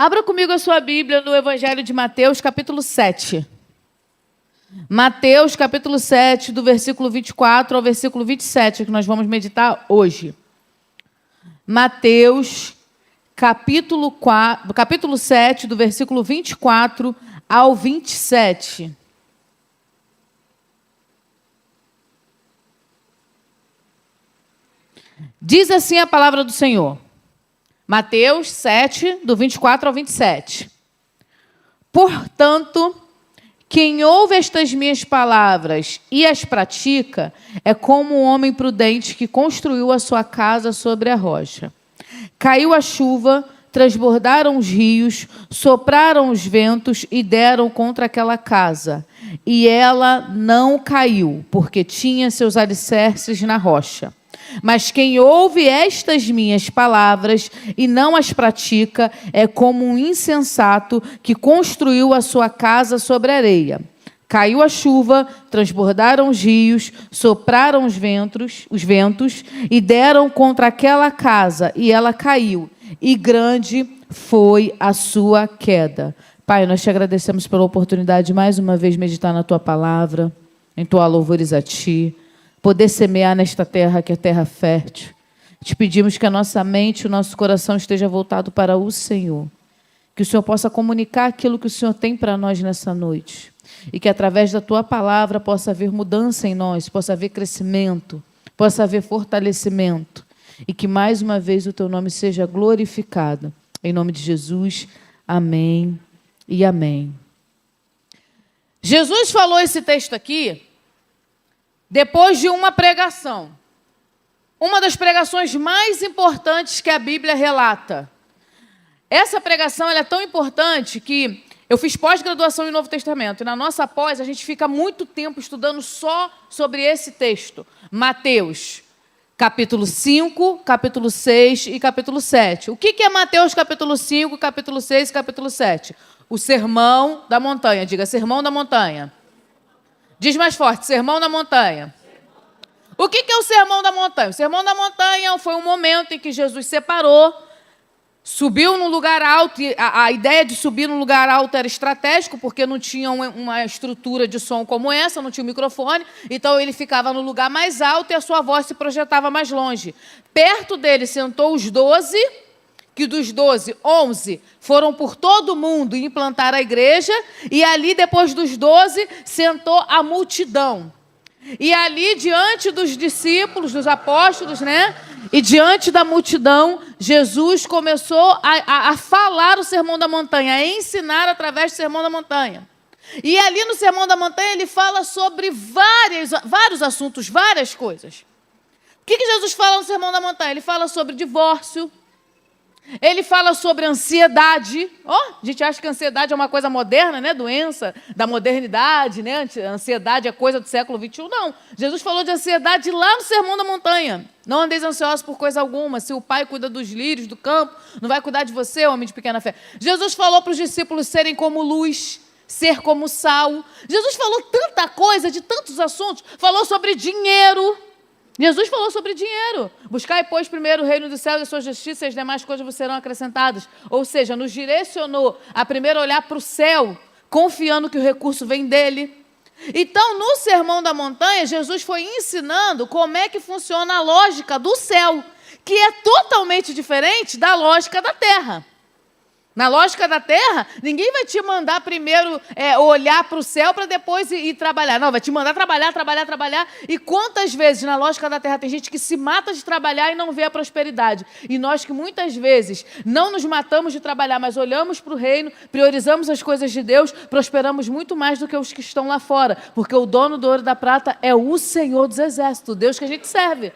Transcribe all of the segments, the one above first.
Abra comigo a sua Bíblia no Evangelho de Mateus, capítulo 7. Mateus, capítulo 7, do versículo 24 ao versículo 27, que nós vamos meditar hoje. Mateus, capítulo 7, do versículo 24 ao 27. Diz assim a palavra do Senhor. Mateus 7, do 24 ao 27. Portanto, quem ouve estas minhas palavras e as pratica é como um homem prudente que construiu a sua casa sobre a rocha. Caiu a chuva, transbordaram os rios, sopraram os ventos e deram contra aquela casa. E ela não caiu, porque tinha seus alicerces na rocha. Mas quem ouve estas minhas palavras e não as pratica é como um insensato que construiu a sua casa sobre a areia. Caiu a chuva, transbordaram os rios, sopraram os ventos e deram contra aquela casa, e ela caiu, e grande foi a sua queda. Pai, nós te agradecemos pela oportunidade de mais uma vez meditar na tua palavra, em tua louvores a ti, poder semear nesta terra que é terra fértil. Te pedimos que a nossa mente, o nosso coração esteja voltado para o Senhor. Que o Senhor possa comunicar aquilo que o Senhor tem para nós nessa noite. E que através da tua palavra possa haver mudança em nós, possa haver crescimento, possa haver fortalecimento. E que mais uma vez o teu nome seja glorificado. Em nome de Jesus, amém e amém. Jesus falou esse texto aqui depois de uma pregação. Uma das pregações mais importantes que a Bíblia relata. Essa pregação ela é tão importante que eu fiz pós-graduação em Novo Testamento. E na nossa pós, a gente fica muito tempo estudando só sobre esse texto. Mateus, capítulo 5, capítulo 6 e capítulo 7. O que é Mateus, capítulo 5, capítulo 6 e capítulo 7? O Sermão da Montanha. Diga, Sermão da Montanha. Diz mais forte, Sermão da Montanha. O que é o Sermão da Montanha? O Sermão da Montanha foi um momento em que Jesus separou, subiu num lugar alto, e a ideia de subir num lugar alto era estratégico, porque não tinha uma estrutura de som como essa, não tinha um microfone, então ele ficava no lugar mais alto e a sua voz se projetava mais longe. Perto dele sentou os 12, que dos 12, 11 foram por todo o mundo implantar a igreja, e ali, depois dos 12, sentou a multidão. E ali, diante dos discípulos, dos apóstolos, e diante da multidão, Jesus começou a falar o Sermão da Montanha, a ensinar através do Sermão da Montanha. E ali no Sermão da Montanha, ele fala sobre vários assuntos, várias coisas. O que Jesus fala no Sermão da Montanha? Ele fala sobre divórcio. Ele fala sobre ansiedade. A gente acha que a ansiedade é uma coisa moderna, doença da modernidade, ansiedade é coisa do século XXI. Não, Jesus falou de ansiedade lá no Sermão da Montanha. Não andeis ansiosos por coisa alguma. Se o Pai cuida dos lírios do campo, não vai cuidar de você, homem de pequena fé. Jesus falou para os discípulos serem como luz, ser como sal. Jesus falou tanta coisa, de tantos assuntos. Falou sobre dinheiro. Jesus falou sobre dinheiro. Buscai, pois, primeiro o reino dos céus e a sua justiça, e as demais coisas vos serão acrescentadas. Ou seja, nos direcionou a primeiro olhar para o céu, confiando que o recurso vem dele. Então, no Sermão da Montanha, Jesus foi ensinando como é que funciona a lógica do céu, que é totalmente diferente da lógica da terra. Na lógica da terra, ninguém vai te mandar primeiro olhar para o céu para depois ir trabalhar. Não, vai te mandar trabalhar. E quantas vezes na lógica da terra tem gente que se mata de trabalhar e não vê a prosperidade. E nós que muitas vezes não nos matamos de trabalhar, mas olhamos para o reino, priorizamos as coisas de Deus, prosperamos muito mais do que os que estão lá fora. Porque o dono do ouro e da prata é o Senhor dos Exércitos, o Deus que a gente serve.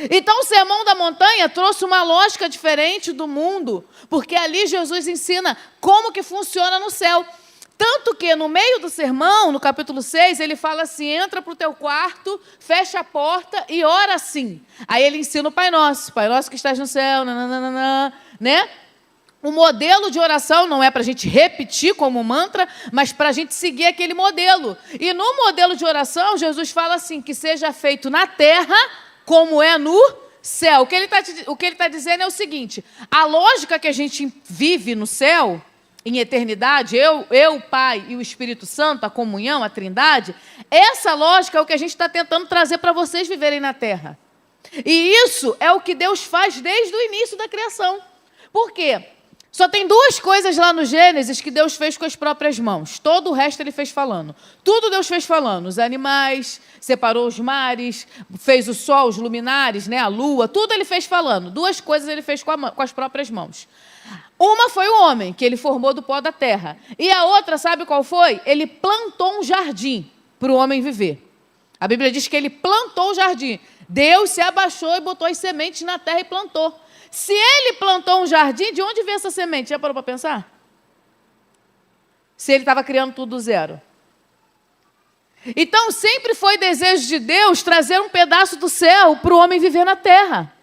Então, o Sermão da Montanha trouxe uma lógica diferente do mundo, porque ali Jesus ensina como que funciona no céu. Tanto que no meio do sermão, no capítulo 6, ele fala assim, entra para o teu quarto, fecha a porta e ora assim. Aí ele ensina o Pai Nosso que estás no céu, O modelo de oração não é para a gente repetir como mantra, mas para a gente seguir aquele modelo. E no modelo de oração, Jesus fala assim, que seja feito na terra como é no céu. O que ele tá dizendo é o seguinte: a lógica que a gente vive no céu, em eternidade, eu, o Pai e o Espírito Santo, a comunhão, a Trindade, essa lógica é o que a gente está tentando trazer para vocês viverem na Terra. E isso é o que Deus faz desde o início da criação. Por quê? Só tem duas coisas lá no Gênesis que Deus fez com as próprias mãos. Todo o resto ele fez falando. Tudo Deus fez falando. Os animais, separou os mares, fez o sol, os luminares, né, a lua. Tudo ele fez falando. Duas coisas ele fez com as próprias mãos. Uma foi o homem, que ele formou do pó da terra. E a outra, sabe qual foi? Ele plantou um jardim para o homem viver. A Bíblia diz que ele plantou o jardim. Deus se abaixou e botou as sementes na terra e plantou. Se ele plantou um jardim, de onde veio essa semente? Já parou para pensar? Se ele estava criando tudo do zero. Então, sempre foi desejo de Deus trazer um pedaço do céu para o homem viver na terra.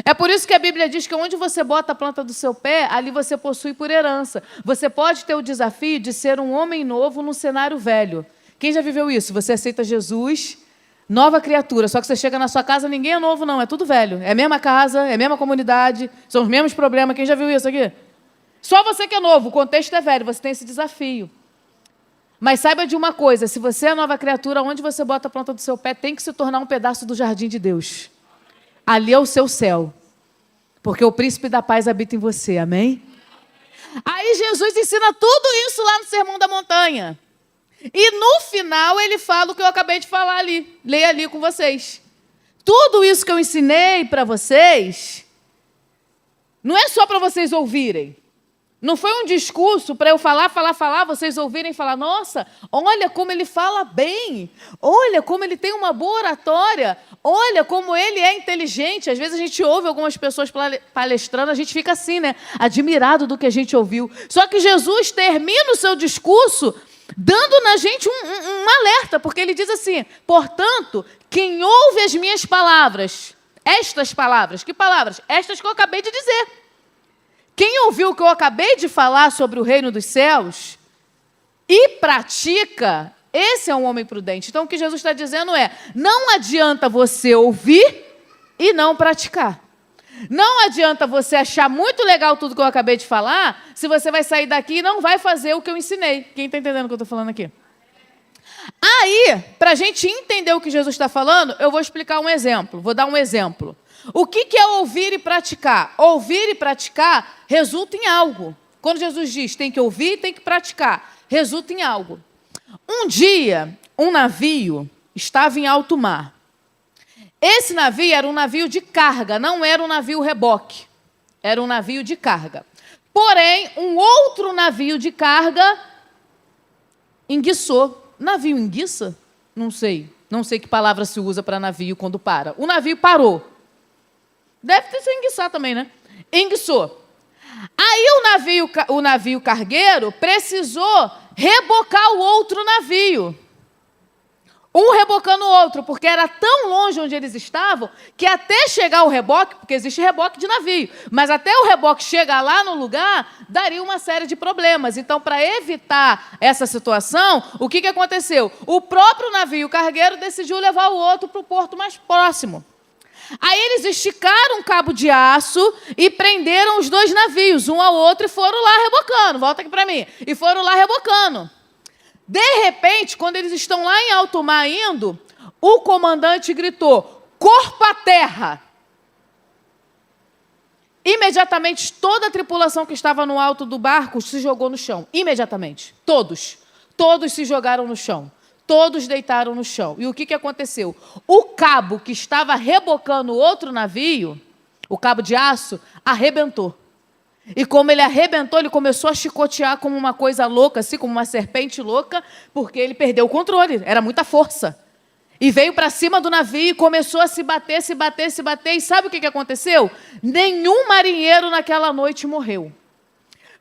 É por isso que a Bíblia diz que onde você bota a planta do seu pé, ali você possui por herança. Você pode ter o desafio de ser um homem novo num cenário velho. Quem já viveu isso? Você aceita Jesus, nova criatura, só que você chega na sua casa, ninguém é novo não, é tudo velho. É a mesma casa, é a mesma comunidade, são os mesmos problemas. Quem já viu isso aqui? Só você que é novo, o contexto é velho, você tem esse desafio. Mas saiba de uma coisa, se você é nova criatura, onde você bota a planta do seu pé, tem que se tornar um pedaço do jardim de Deus. Ali é o seu céu, porque o príncipe da paz habita em você, amém? Aí Jesus ensina tudo isso lá no Sermão da Montanha. E no final ele fala o que eu acabei de falar ali. Leia ali com vocês. Tudo isso que eu ensinei para vocês, não é só para vocês ouvirem. Não foi um discurso para eu falar, vocês ouvirem e falar: nossa, olha como ele fala bem, olha como ele tem uma boa oratória, olha como ele é inteligente. Às vezes a gente ouve algumas pessoas palestrando, a gente fica assim, né? Admirado do que a gente ouviu. Só que Jesus termina o seu discurso dando na gente um alerta, porque ele diz assim: portanto, quem ouve as minhas palavras, estas palavras, que palavras? Estas que eu acabei de dizer. Quem ouviu o que eu acabei de falar sobre o reino dos céus e pratica, esse é um homem prudente. Então, o que Jesus está dizendo é: não adianta você ouvir e não praticar. Não adianta você achar muito legal tudo que eu acabei de falar, se você vai sair daqui e não vai fazer o que eu ensinei. Quem está entendendo o que eu estou falando aqui? Aí, para a gente entender o que Jesus está falando, eu vou explicar um exemplo. Vou dar um exemplo. O que é ouvir e praticar? Ouvir e praticar resulta em algo. Quando Jesus diz tem que ouvir e tem que praticar, resulta em algo. Um dia, um navio estava em alto mar. Esse navio era um navio de carga, não era um navio reboque. Era um navio de carga. Porém, um outro navio de carga enguiçou. Navio enguiça? Não sei. Não sei que palavra se usa para navio quando para. O navio parou. Deve ter sido enguiçar também, né? Enguiçou. Aí o navio cargueiro precisou rebocar o outro navio. Um rebocando o outro, porque era tão longe onde eles estavam, que até chegar o reboque, porque existe reboque de navio, mas até o reboque chegar lá no lugar, daria uma série de problemas. Então, para evitar essa situação, o que aconteceu? O próprio navio cargueiro decidiu levar o outro para o porto mais próximo. Aí eles esticaram um cabo de aço e prenderam os dois navios, um ao outro, e foram lá rebocando. Volta aqui para mim. E foram lá rebocando. De repente, quando eles estão lá em alto mar indo, o comandante gritou: corpo à terra! Imediatamente, toda a tripulação que estava no alto do barco se jogou no chão. Imediatamente. Todos. Todos se jogaram no chão. Todos deitaram no chão. E o que aconteceu? O cabo que estava rebocando o outro navio, o cabo de aço, arrebentou. E como ele arrebentou, ele começou a chicotear como uma coisa louca, assim, como uma serpente louca, porque ele perdeu o controle, era muita força. E veio para cima do navio e começou a se bater, se bater, se bater. E sabe o que aconteceu? Nenhum marinheiro naquela noite morreu.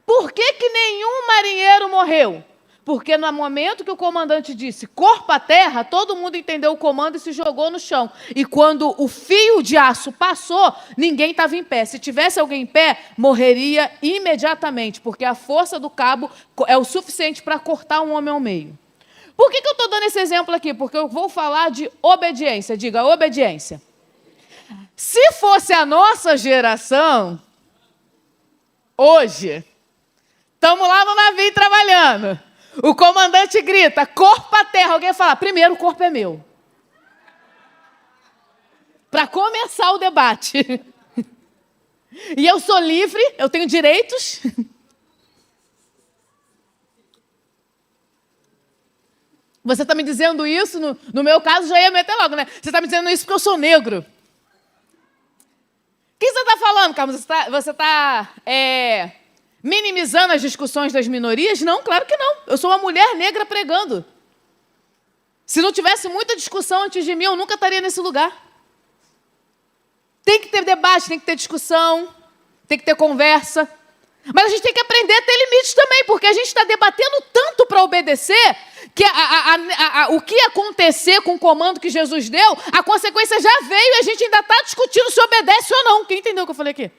Por que nenhum marinheiro morreu? Porque no momento que o comandante disse corpo à terra, todo mundo entendeu o comando e se jogou no chão. E quando o fio de aço passou, ninguém estava em pé. Se tivesse alguém em pé, morreria imediatamente, porque a força do cabo é o suficiente para cortar um homem ao meio. Por que eu estou dando esse exemplo aqui? Porque eu vou falar de obediência. Diga, obediência. Se fosse a nossa geração, hoje, estamos lá no navio trabalhando. O comandante grita, corpo a terra. Alguém fala, primeiro o corpo é meu. Para começar o debate. E eu sou livre, eu tenho direitos. Você está me dizendo isso? No meu caso, já ia meter logo, né? Você está me dizendo isso porque eu sou negro. O que você está falando, Carlos? Você está minimizando as discussões das minorias? Não, claro que não. Eu sou uma mulher negra pregando. Se não tivesse muita discussão antes de mim, eu nunca estaria nesse lugar. Tem que ter debate, tem que ter discussão, tem que ter conversa. Mas a gente tem que aprender a ter limites também, porque a gente está debatendo tanto para obedecer que o que acontecer com o comando que Jesus deu, a consequência já veio e a gente ainda está discutindo se obedece ou não. Quem entendeu o que eu falei aqui?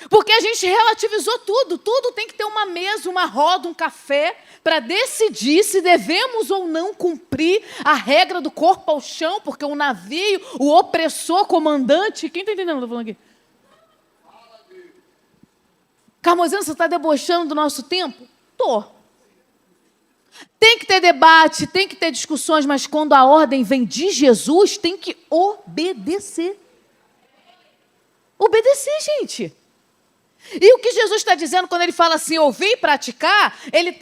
Porque a gente relativizou tudo. Tudo tem que ter uma mesa, uma roda, um café para decidir se devemos ou não cumprir a regra do corpo ao chão, porque o navio, o opressor comandante... Quem está entendendo o que eu estou falando aqui? Carmozino, você está debochando do nosso tempo? Tô. Tem que ter debate, tem que ter discussões, mas quando a ordem vem de Jesus, tem que obedecer. Obedecer, gente. E o que Jesus está dizendo quando ele fala assim, ouvir e praticar, ele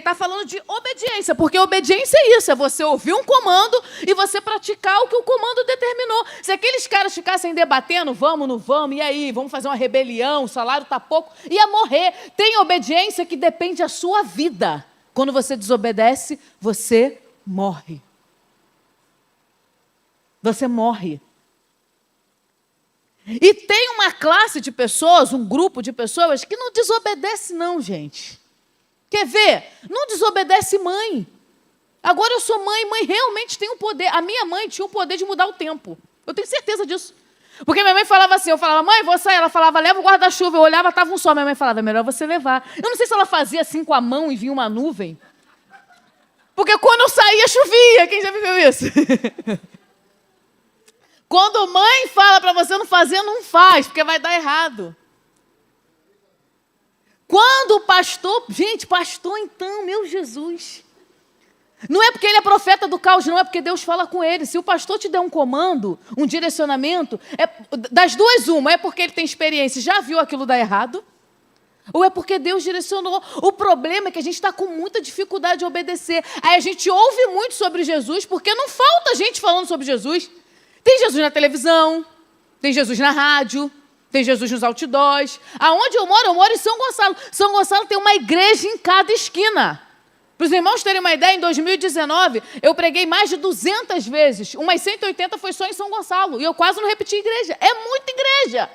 tá falando de obediência, porque obediência é isso, é você ouvir um comando e você praticar o que o comando determinou. Se aqueles caras ficassem debatendo, vamos, não vamos, e aí, vamos fazer uma rebelião, o salário está pouco, ia morrer. Tem obediência que depende da sua vida. Quando você desobedece, você morre. Você morre. E tem uma classe de pessoas, um grupo de pessoas que não desobedece não, gente. Quer ver? Não desobedece mãe. Agora eu sou mãe, mãe realmente tem um poder. A minha mãe tinha o poder de mudar o tempo. Eu tenho certeza disso. Porque minha mãe falava assim, eu falava, mãe, vou sair. Ela falava, leva o guarda-chuva. Eu olhava, estava um sol. Minha mãe falava, é melhor você levar. Eu não sei se ela fazia assim com a mão e vinha uma nuvem. Porque quando eu saía, chovia. Quem já viveu isso? Quando mãe fala para você não fazer, não faz, porque vai dar errado. Quando o pastor... Gente, pastor então, meu Jesus. Não é porque ele é profeta do caos, não, é porque Deus fala com ele. Se o pastor te der um comando, um direcionamento, das duas uma, é porque ele tem experiência, já viu aquilo dar errado, ou é porque Deus direcionou. O problema é que a gente está com muita dificuldade de obedecer. Aí a gente ouve muito sobre Jesus, porque não falta gente falando sobre Jesus. Tem Jesus na televisão, tem Jesus na rádio, tem Jesus nos outdoors. Aonde eu moro em São Gonçalo. São Gonçalo tem uma igreja em cada esquina. Para os irmãos terem uma ideia, em 2019, eu preguei mais de 200 vezes. Umas 180 foi só em São Gonçalo. E eu quase não repeti igreja. É muita igreja.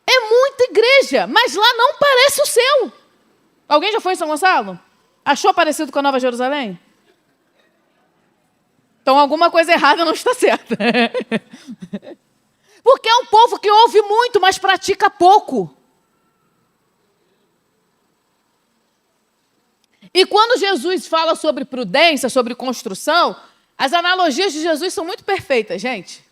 É muita igreja. Mas lá não parece o seu. Alguém já foi em São Gonçalo? Achou parecido com a Nova Jerusalém? Então, alguma coisa errada não está certa. Porque é um povo que ouve muito, mas pratica pouco. E quando Jesus fala sobre prudência, sobre construção, as analogias de Jesus são muito perfeitas, gente.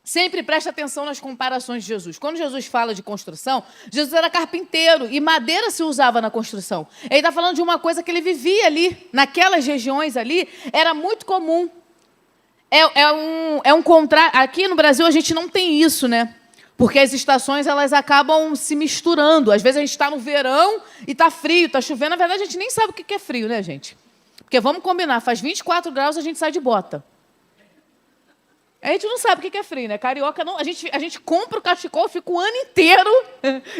Sempre preste atenção nas comparações de Jesus. Quando Jesus fala de construção, Jesus era carpinteiro e madeira se usava na construção. Ele está falando de uma coisa que ele vivia ali, naquelas regiões ali, era muito comum. É um contrário. Aqui no Brasil a gente não tem isso, né? Porque as estações elas acabam se misturando. Às vezes a gente está no verão e está frio, está chovendo. Na verdade, a gente nem sabe o que é frio, né, gente? Porque vamos combinar, faz 24 graus, a gente sai de bota. A gente não sabe o que é frio, né? Carioca não. A gente compra o cachecol, fica o ano inteiro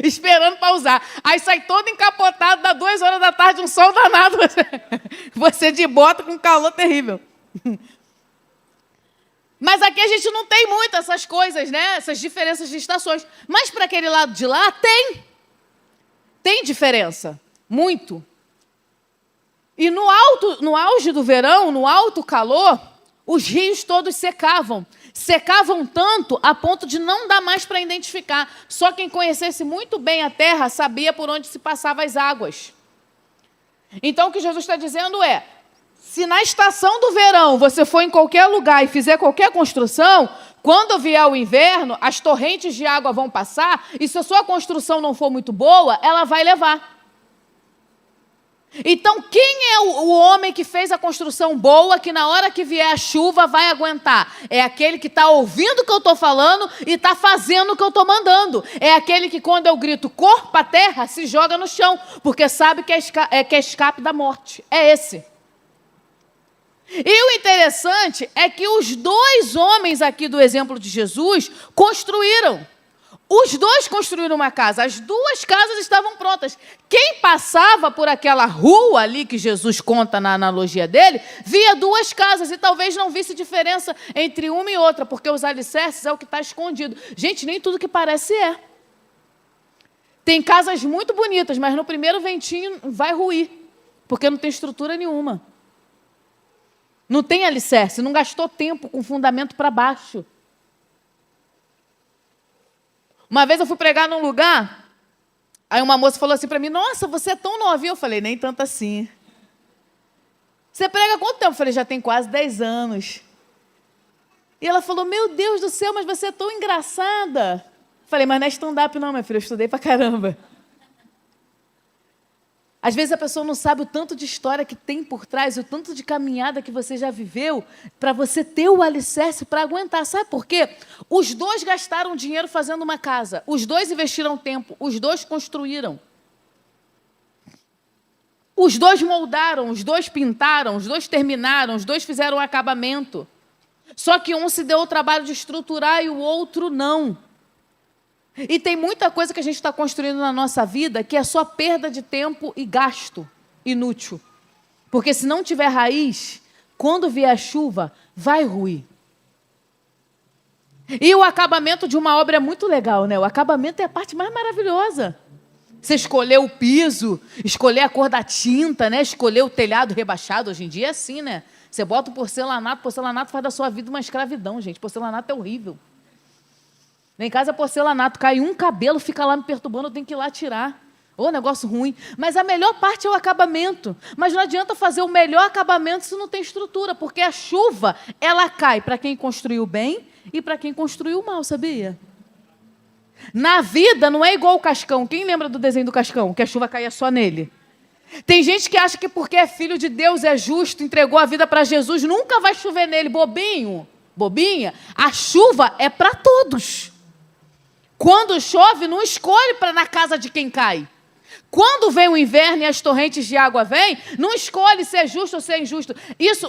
esperando para usar. Aí sai todo encapotado, dá 2 horas da tarde, um sol danado. Você de bota com calor terrível. Mas aqui a gente não tem muito essas coisas, né? Essas diferenças de estações. Mas para aquele lado de lá, tem. Tem diferença. Muito. E no auge do verão, no alto calor, os rios todos secavam. Secavam tanto a ponto de não dar mais para identificar. Só quem conhecesse muito bem a terra sabia por onde se passavam as águas. Então o que Jesus está dizendo é, Se na estação do verão você for em qualquer lugar e fizer qualquer construção, quando vier o inverno, as torrentes de água vão passar e se a sua construção não for muito boa, ela vai levar. Então, quem é o homem que fez a construção boa, que na hora que vier a chuva vai aguentar? É aquele que está ouvindo o que eu estou falando e está fazendo o que eu estou mandando. É aquele que, quando eu grito corpo à terra, se joga no chão, porque sabe que é escape da morte. É esse. E o interessante é que os dois homens aqui do exemplo de Jesus construíram. Os dois construíram uma casa, as duas casas estavam prontas. Quem passava por aquela rua ali que Jesus conta na analogia dele, via duas casas e talvez não visse diferença entre uma e outra, porque os alicerces é o que está escondido. Gente, nem tudo que parece é. Tem casas muito bonitas, mas no primeiro ventinho vai ruir, porque não tem estrutura nenhuma. Não tem alicerce, não gastou tempo com fundamento para baixo. Uma vez eu fui pregar num lugar, aí uma moça falou assim para mim, nossa, você é tão novinha. Eu falei, nem tanto assim. Você prega há quanto tempo? Eu falei, já tem quase 10 anos. E ela falou, meu Deus do céu, mas você é tão engraçada. Eu falei, mas não é stand-up não, minha filha, eu estudei pra caramba. Às vezes a pessoa não sabe o tanto de história que tem por trás, o tanto de caminhada que você já viveu, para você ter o alicerce para aguentar. Sabe por quê? Os dois gastaram dinheiro fazendo uma casa, os dois investiram tempo, os dois construíram. Os dois moldaram, os dois pintaram, os dois terminaram, os dois fizeram um acabamento. Só que um se deu o trabalho de estruturar e o outro não. E tem muita coisa que a gente está construindo na nossa vida que é só perda de tempo e gasto inútil. Porque se não tiver raiz, quando vier a chuva, vai ruir. E o acabamento de uma obra é muito legal, né? O acabamento é a parte mais maravilhosa. Você escolher o piso, escolher a cor da tinta, né? Escolher o telhado rebaixado. Hoje em dia é assim, né? Você bota o porcelanato faz da sua vida uma escravidão, gente. Porcelanato é horrível. Em casa, porcelanato, cai um cabelo, fica lá me perturbando, eu tenho que ir lá tirar. Ô, negócio ruim. Mas a melhor parte é o acabamento. Mas não adianta fazer o melhor acabamento se não tem estrutura, porque a chuva, ela cai para quem construiu bem e para quem construiu mal, sabia? Na vida, não é igual o Cascão. Quem lembra do desenho do Cascão? Que a chuva caía só nele. Tem gente que acha que porque é filho de Deus, é justo, entregou a vida para Jesus, nunca vai chover nele. Bobinho, bobinha. A chuva é para todos. Quando chove, não escolhe para na casa de quem cai. Quando vem o inverno e as torrentes de água vêm, não escolhe se é justo ou se é injusto.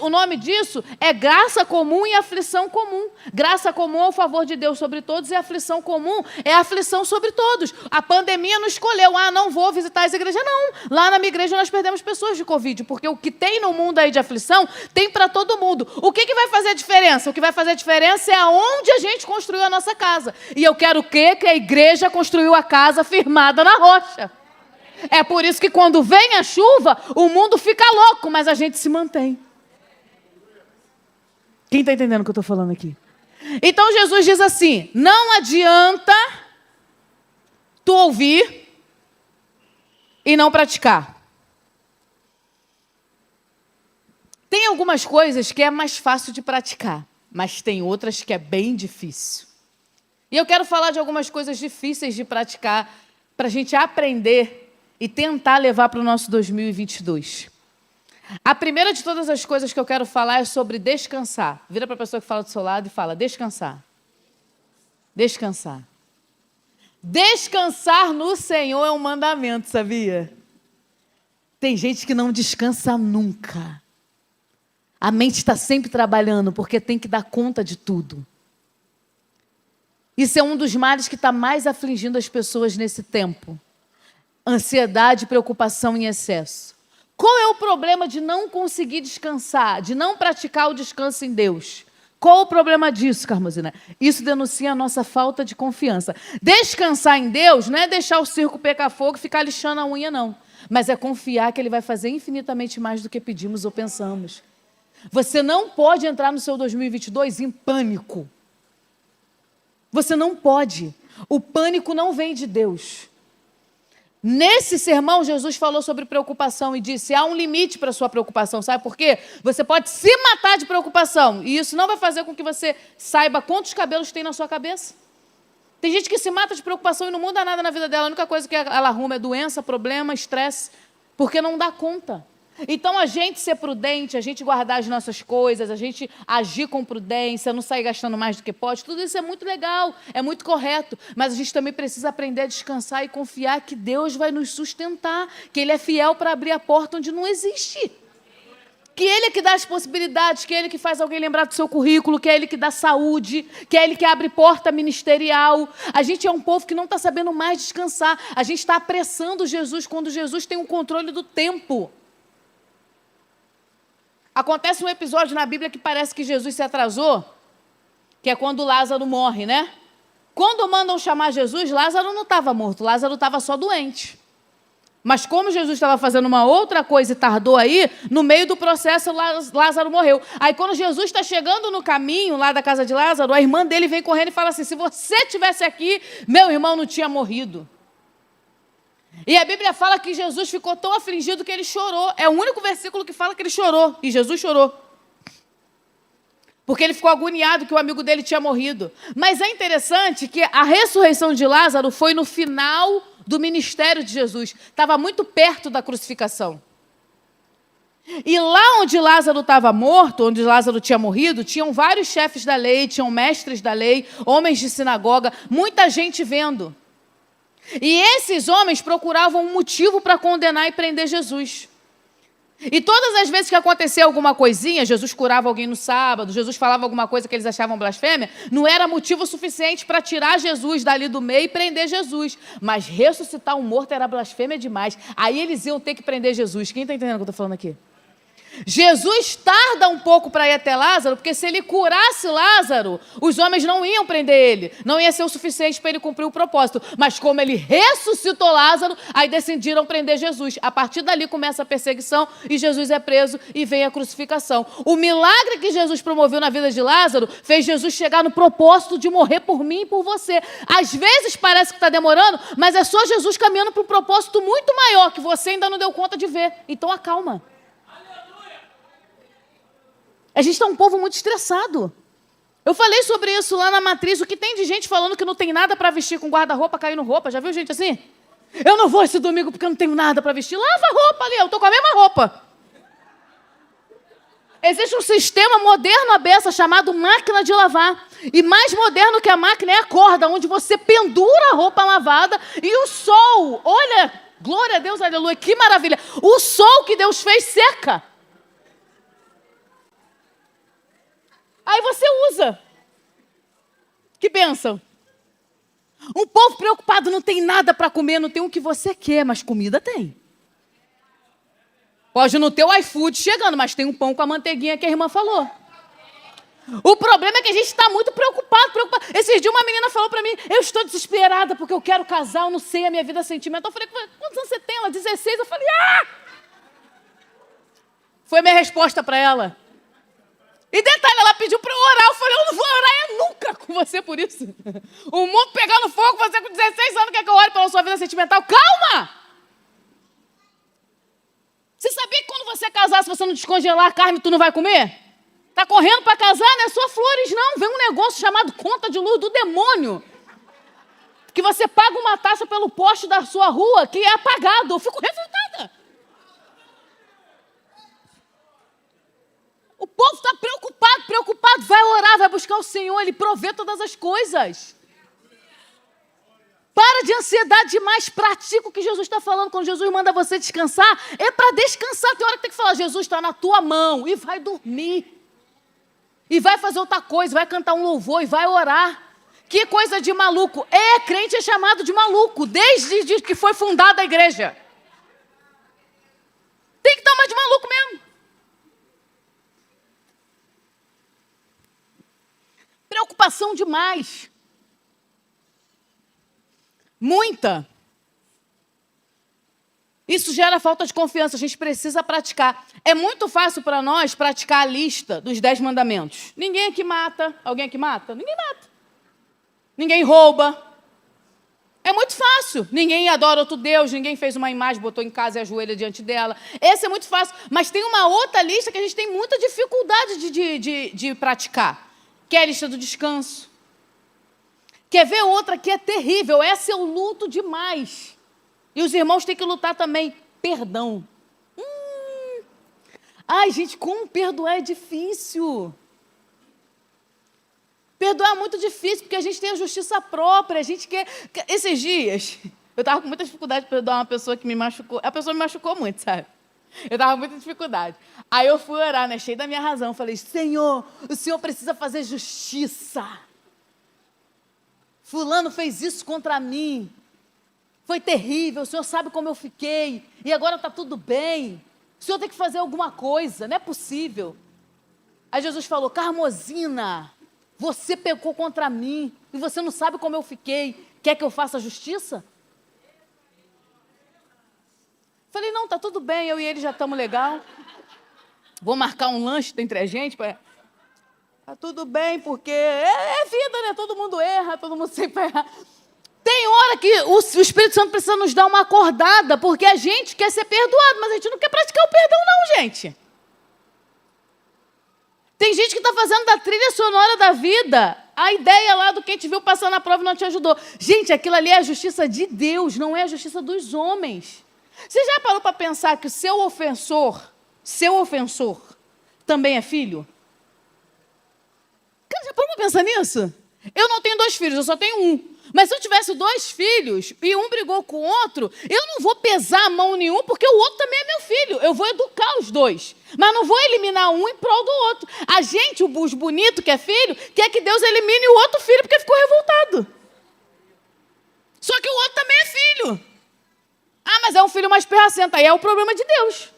O nome disso é graça comum e aflição comum. Graça comum é o favor de Deus sobre todos e aflição comum é a aflição sobre todos. A pandemia não escolheu, não vou visitar essa igreja, não. Lá na minha igreja nós perdemos pessoas de Covid, porque o que tem no mundo aí de aflição, tem para todo mundo. O que vai fazer a diferença? O que vai fazer a diferença é aonde a gente construiu a nossa casa. E eu quero que a igreja construiu a casa firmada na rocha. É por isso que quando vem a chuva, o mundo fica louco, mas a gente se mantém. Quem está entendendo o que eu estou falando aqui? Então Jesus diz assim, não adianta tu ouvir e não praticar. Tem algumas coisas que é mais fácil de praticar, mas tem outras que é bem difícil. E eu quero falar de algumas coisas difíceis de praticar para a gente aprender e tentar levar para o nosso 2022. A primeira de todas as coisas que eu quero falar é sobre descansar. Vira para a pessoa que fala do seu lado e fala, descansar. Descansar. Descansar no Senhor é um mandamento, sabia? Tem gente que não descansa nunca. A mente está sempre trabalhando porque tem que dar conta de tudo. Isso é um dos males que está mais afligindo as pessoas nesse tempo. Ansiedade, preocupação em excesso. Qual é o problema de não conseguir descansar, de não praticar o descanso em Deus? Qual o problema disso, Carmozina? Isso denuncia a nossa falta de confiança. Descansar em Deus não é deixar o circo pegar fogo e ficar lixando a unha, não. Mas é confiar que Ele vai fazer infinitamente mais do que pedimos ou pensamos. Você não pode entrar no seu 2022 em pânico. Você não pode. O pânico não vem de Deus. Nesse sermão, Jesus falou sobre preocupação e disse, há um limite para a sua preocupação, sabe por quê? Você pode se matar de preocupação e isso não vai fazer com que você saiba quantos cabelos tem na sua cabeça. Tem gente que se mata de preocupação e não muda nada na vida dela, a única coisa que ela arruma é doença, problema, estresse, porque não dá conta. Então, a gente ser prudente, a gente guardar as nossas coisas, a gente agir com prudência, não sair gastando mais do que pode, tudo isso é muito legal, é muito correto. Mas a gente também precisa aprender a descansar e confiar que Deus vai nos sustentar, que Ele é fiel para abrir a porta onde não existe. Que Ele é que dá as possibilidades, que é Ele que faz alguém lembrar do seu currículo, que é Ele que dá saúde, que é Ele que abre porta ministerial. A gente é um povo que não está sabendo mais descansar. A gente está apressando Jesus quando Jesus tem o controle do tempo. Acontece um episódio na Bíblia que parece que Jesus se atrasou, que é quando Lázaro morre, né? Quando mandam chamar Jesus, Lázaro não estava morto, Lázaro estava só doente. Mas como Jesus estava fazendo uma outra coisa e tardou aí, no meio do processo Lázaro morreu. Aí quando Jesus está chegando no caminho lá da casa de Lázaro, a irmã dele vem correndo e fala assim, se você estivesse aqui, meu irmão não tinha morrido. E a Bíblia fala que Jesus ficou tão afligido que ele chorou. É o único versículo que fala que ele chorou. E Jesus chorou. Porque ele ficou agoniado que o amigo dele tinha morrido. Mas é interessante que a ressurreição de Lázaro foi no final do ministério de Jesus. Estava muito perto da crucificação. E lá onde Lázaro estava morto, onde Lázaro tinha morrido, tinham vários chefes da lei, tinham mestres da lei, homens de sinagoga, muita gente vendo. E esses homens procuravam um motivo para condenar e prender Jesus. E todas as vezes que acontecia alguma coisinha, Jesus curava alguém no sábado, Jesus falava alguma coisa que eles achavam blasfêmia, não era motivo suficiente para tirar Jesus dali do meio e prender Jesus. Mas ressuscitar um morto era blasfêmia demais. Aí eles iam ter que prender Jesus. Quem está entendendo o que eu estou falando aqui? Jesus tarda um pouco para ir até Lázaro, porque se ele curasse Lázaro, os homens não iam prender ele, não ia ser o suficiente para ele cumprir o propósito. Mas como ele ressuscitou Lázaro, aí decidiram prender Jesus. A partir dali começa a perseguição e Jesus é preso e vem a crucificação. O milagre que Jesus promoveu na vida de Lázaro fez Jesus chegar no propósito de morrer por mim e por você. Às vezes parece que está demorando, mas é só Jesus caminhando para um propósito muito maior que você ainda não deu conta de ver. Então acalma. A gente está um povo muito estressado. Eu falei sobre isso lá na matriz, o que tem de gente falando que não tem nada para vestir com guarda-roupa caindo roupa. Já viu gente assim? Eu não vou esse domingo porque eu não tenho nada para vestir. Lava a roupa ali, eu estou com a mesma roupa. Existe um sistema moderno à beça chamado máquina de lavar. E mais moderno que a máquina é a corda, onde você pendura a roupa lavada e o sol, olha, glória a Deus, aleluia, que maravilha. O sol que Deus fez seca. Aí você usa. Que bênção. Um povo preocupado, não tem nada para comer, não tem o que você quer, mas comida tem. Pode não ter o iFood chegando, mas tem um pão com a manteiguinha que a irmã falou. O problema é que a gente está muito preocupado. Esses dias uma menina falou para mim, eu estou desesperada porque eu quero casar, eu não sei a minha vida sentimental. Eu falei, quantos anos você tem? Ela, 16. Eu falei, Foi a minha resposta para ela. E detalhe, ela pediu para eu orar. Eu falei, eu não vou orar nunca com você por isso. O mundo pegando fogo, você com 16 anos quer que eu ore pela sua vida sentimental. Calma! Você sabia que quando você casar, se você não descongelar a carne, tu não vai comer? Tá correndo para casar, não é só flores, não. Vem um negócio chamado conta de luz do demônio. Que você paga uma taxa pelo poste da sua rua, que é apagado. Eu fico revoltada. O povo está preocupado, vai orar, vai buscar o Senhor, Ele provê todas as coisas. Para de ansiedade demais, pratica o que Jesus está falando. Quando Jesus manda você descansar, é para descansar. Tem hora que tem que falar, Jesus está na tua mão, e vai dormir. E vai fazer outra coisa, vai cantar um louvor e vai orar. Que coisa de maluco. Crente é chamado de maluco, desde que foi fundada a igreja. Tem que dar uma de maluco mesmo. Preocupação demais. Muita. Isso gera falta de confiança. A gente precisa praticar. É muito fácil para nós praticar a lista dos 10 mandamentos. Ninguém aqui mata. Alguém aqui mata? Ninguém mata. Ninguém rouba. É muito fácil. Ninguém adora outro Deus, ninguém fez uma imagem, botou em casa e ajoelha diante dela. Esse é muito fácil. Mas tem uma outra lista que a gente tem muita dificuldade de praticar, que é a lista do descanso. Quer ver outra que é terrível? Essa eu luto demais. E os irmãos têm que lutar também. Perdão. Ai, gente, como perdoar é difícil. Perdoar é muito difícil, porque a gente tem a justiça própria, a gente quer... Esses dias, eu estava com muita dificuldade de perdoar uma pessoa que me machucou. A pessoa me machucou muito, sabe? Eu estava com muita dificuldade. Aí eu fui orar, né, cheio da minha razão. Falei, Senhor, o Senhor precisa fazer justiça. Fulano fez isso contra mim. Foi terrível, o Senhor sabe como eu fiquei. E agora está tudo bem. O Senhor tem que fazer alguma coisa, não é possível. Aí Jesus falou, Carmosina, você pecou contra mim e você não sabe como eu fiquei. Quer que eu faça justiça? Falei, não, tá tudo bem, eu e ele já estamos legal. Vou marcar um lanche entre a gente. Tá tudo bem, porque é vida, né? Todo mundo erra, todo mundo sempre erra. Tem hora que o Espírito Santo precisa nos dar uma acordada, porque a gente quer ser perdoado, mas a gente não quer praticar o perdão não, gente. Tem gente que está fazendo da trilha sonora da vida a ideia lá do quem te viu passar na prova e não te ajudou. Gente, aquilo ali é a justiça de Deus, não é a justiça dos homens. Você já parou para pensar que o seu ofensor também é filho? Cara, já parou para pensar nisso? Eu não tenho 2 filhos, eu só tenho um. Mas se eu tivesse 2 filhos e um brigou com o outro, eu não vou pesar a mão nenhum, porque o outro também é meu filho. Eu vou educar os 2. Mas não vou eliminar um em prol do outro. A gente, os bonitos que é filho, quer que Deus elimine o outro filho porque ficou revoltado. Só que o outro também é filho. Ah, mas é um filho mais pirracento. Aí é o problema de Deus.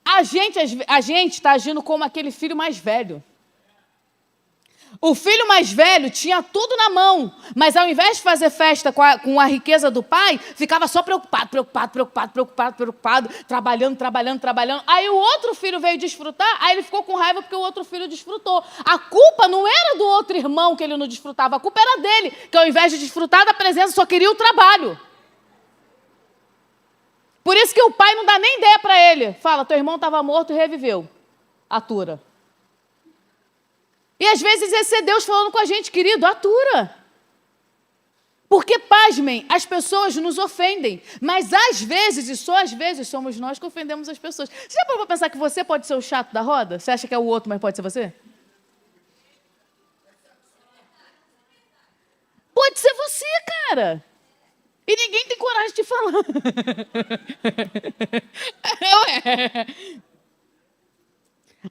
A gente está agindo como aquele filho mais velho. O filho mais velho tinha tudo na mão, mas ao invés de fazer festa com a riqueza do pai, ficava só preocupado, trabalhando. Aí o outro filho veio desfrutar, aí ele ficou com raiva porque o outro filho desfrutou. A culpa não era do outro irmão que ele não desfrutava, a culpa era dele, que ao invés de desfrutar da presença, só queria o trabalho. Por isso que o pai não dá nem ideia para ele. Fala, teu irmão estava morto e reviveu. Atura. E às vezes esse é Deus falando com a gente, querido, atura. Porque, pasmem, as pessoas nos ofendem. Mas às vezes, e só às vezes, somos nós que ofendemos as pessoas. Você já parou para pensar que você pode ser o chato da roda? Você acha que é o outro, mas pode ser você? Pode ser você, cara. E ninguém tem coragem de falar.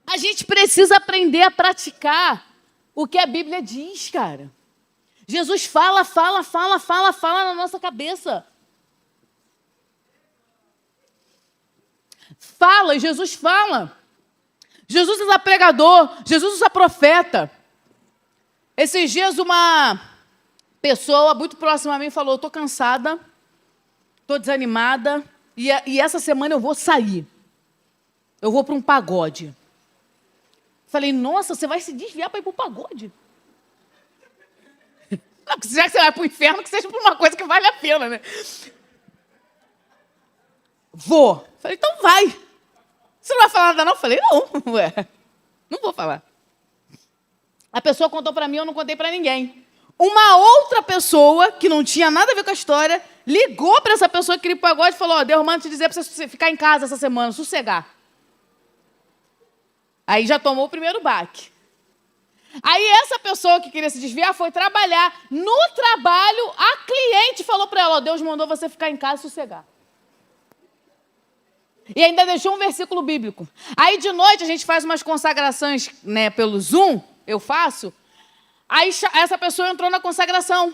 A gente precisa aprender a praticar o que a Bíblia diz, cara. Jesus fala na nossa cabeça. Fala, Jesus fala. Jesus usa pregador, Jesus usa profeta. Esses dias uma pessoa muito próxima a mim falou, estou cansada, estou desanimada, e essa semana eu vou sair. Eu vou para um pagode. Falei, nossa, você vai se desviar para ir para o pagode? Não, já que você vai para o inferno, que seja por uma coisa que vale a pena, né? Vou. Falei, então vai. Você não vai falar nada não? Falei, não, não vou falar. A pessoa contou para mim, eu não contei para ninguém. Uma outra pessoa, que não tinha nada a ver com a história, ligou para essa pessoa que queria ir para o pagode e falou, ó, Deus manda te dizer para você ficar em casa essa semana, sossegar. Aí já tomou o primeiro baque. Aí essa pessoa que queria se desviar foi trabalhar. No trabalho, a cliente falou para ela, ó, Deus mandou você ficar em casa e sossegar. E ainda deixou um versículo bíblico. Aí de noite a gente faz umas consagrações, né, pelo Zoom, eu faço. Aí essa pessoa entrou na consagração.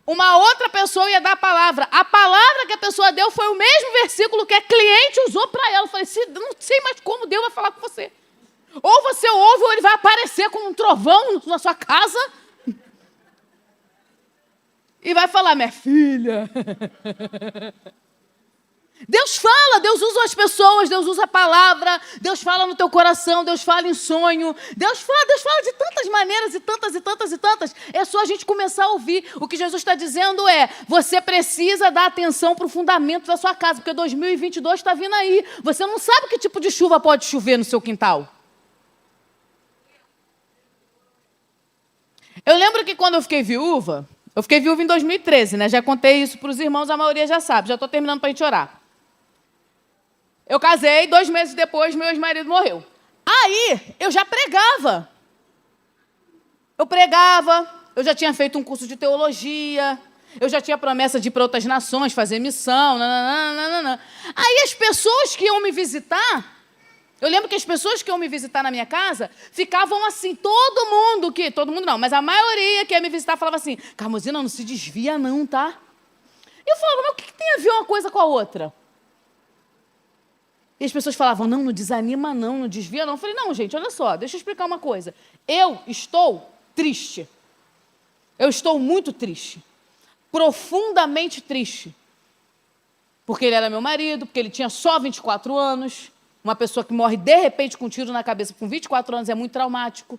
Uma outra pessoa ia dar a palavra. A palavra que a pessoa deu foi o mesmo versículo que a cliente usou para ela. Eu falei, não sei mais como Deus vai falar com você. Ou você ouve, ou ele vai aparecer com um trovão na sua casa e vai falar, minha filha. Deus fala, Deus usa as pessoas, Deus usa a palavra, Deus fala no teu coração, Deus fala em sonho, Deus fala de tantas maneiras e tantas e tantas e tantas. É só a gente começar a ouvir. O que Jesus está dizendo é, você precisa dar atenção para o fundamento da sua casa, porque 2022 está vindo aí. Você não sabe que tipo de chuva pode chover no seu quintal. Eu lembro que quando eu fiquei viúva em 2013, né? Já contei isso para os irmãos, a maioria já sabe, já estou terminando para a gente orar. Eu casei, 2 meses depois, meu ex-marido morreu. Aí, eu já pregava. Eu já tinha feito um curso de teologia, eu já tinha promessa de ir para outras nações, fazer missão, nananana. Aí as pessoas que iam me visitar, eu lembro que as pessoas que iam me visitar na minha casa, ficavam assim, todo mundo não, mas a maioria que ia me visitar falava assim, Carmozina, não se desvia não, tá? E eu falava, mas o que tem a ver uma coisa com a outra? E as pessoas falavam, não desanima não desvia não. Eu falei, não, gente, olha só, deixa eu explicar uma coisa. Eu estou triste. Eu estou muito triste. Profundamente triste. Porque ele era meu marido, porque ele tinha só 24 anos. Uma pessoa que morre de repente com um tiro na cabeça com 24 anos é muito traumático.